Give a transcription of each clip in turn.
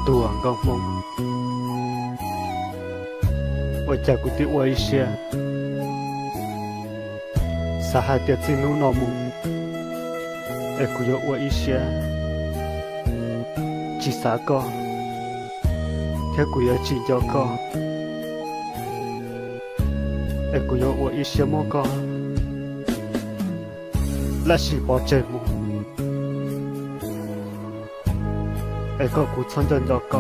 tuang gong mong我家古的我一些撒哈点子努脑木哎古有我一些几啥个天古有几叫个哎古有我一些么个那是保证木哎个古村镇叫个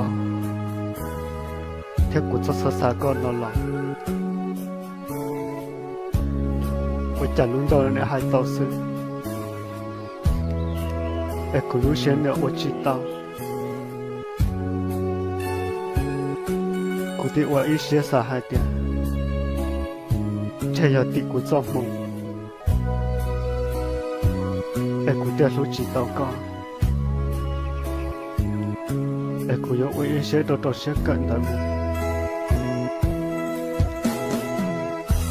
天古做啥啥个那了我家轮到人还倒是哎古路线的我知道古的我一些啥还点这要地古做梦哎古的路知道个哎古有我一些都些干的梦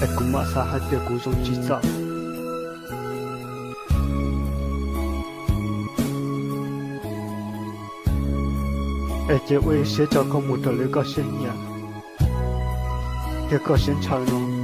哎古马啥还点古中知道哎这我一些找个木头的个些呀这个先长了